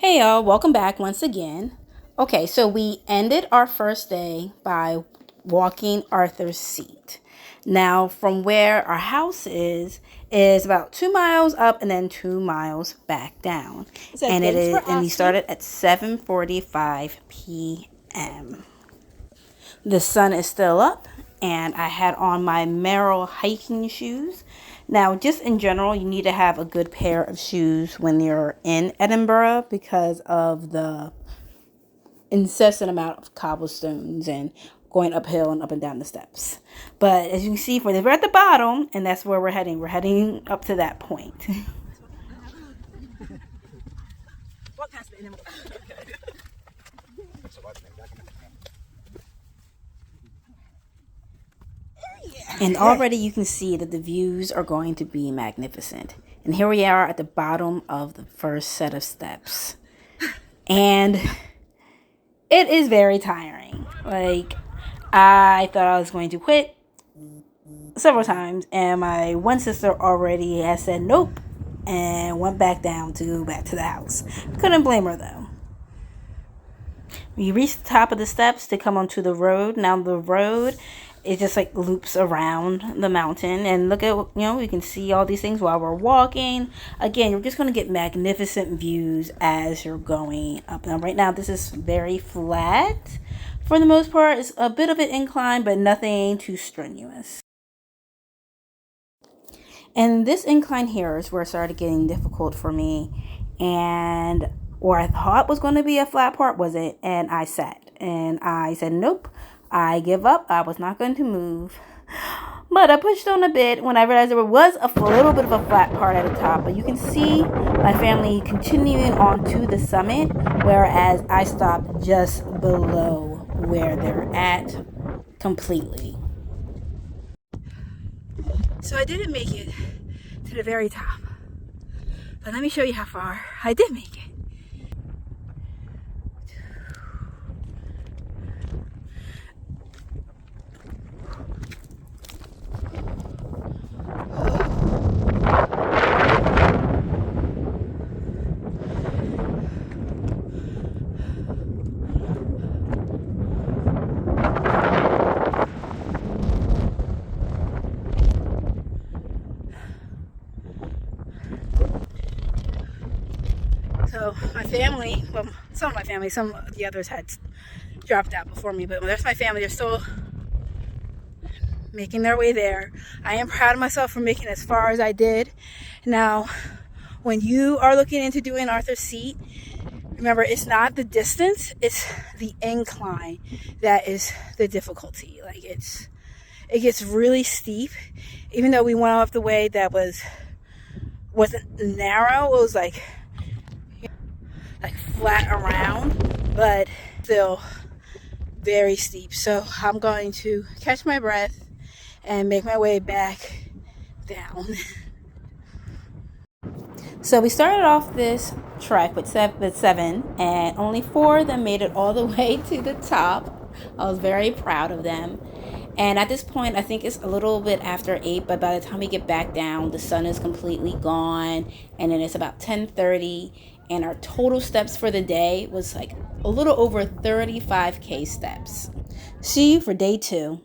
Hey y'all, welcome back once again. Okay, so we ended our first day by walking Arthur's Seat. Now, from where our house is about 2 miles up and then 2 miles back down. So And we asking. started at 7:45 p.m. The sun is still up, and I had on my Merrell hiking shoes. Now, just in general, you need to have a good pair of shoes when you're in Edinburgh because of the incessant amount of cobblestones and going uphill and up and down the steps. But as you can see, we're at the bottom, and that's where we're heading. We're heading up to that point. And already you can see that the views are going to be magnificent. And here we are at the bottom of the first set of steps. And it is very tiring. Like, I thought I was going to quit several times, and my one sister already has said nope and went back down to go back to the house. Couldn't blame her though. We reached the top of the steps to come onto the road. Now the road, it just like loops around the mountain, and look at, we can see all these things while we're walking. Again, you're just going to get magnificent views as you're going up. Now right now this is very flat for the most part. It's a bit of an incline, but nothing too strenuous. And this incline here is where it started getting difficult for me, and where I thought was going to be a flat part wasn't, and I sat and I said nope, I give up. I was not going to move. But I pushed on a bit when I realized there was a little bit of a flat part at the top. But you can see my family continuing on to the summit, whereas I stopped just below where they're at completely. So I didn't make it to the very top. But let me show you how far I did make it. So my family, well, some of my family, some of the others had dropped out before me, but there's my family. They're still making their way there. I am proud of myself for making as far as I did. Now, when you are looking into doing Arthur's Seat, remember, it's not the distance, it's the incline that is the difficulty. Like, it gets really steep. Even though we went off the way that wasn't narrow, it was like flat around, but still very steep. So I'm going to catch my breath and make my way back down. So we started off this trek with seven, and only 4 of them made it all the way to the top. I was very proud of them. And at this point, I think it's a little bit after 8, but by the time we get back down, the sun is completely gone, and then it's about 10:30, and our total steps for the day was like a little over 35K steps. See you for day 2.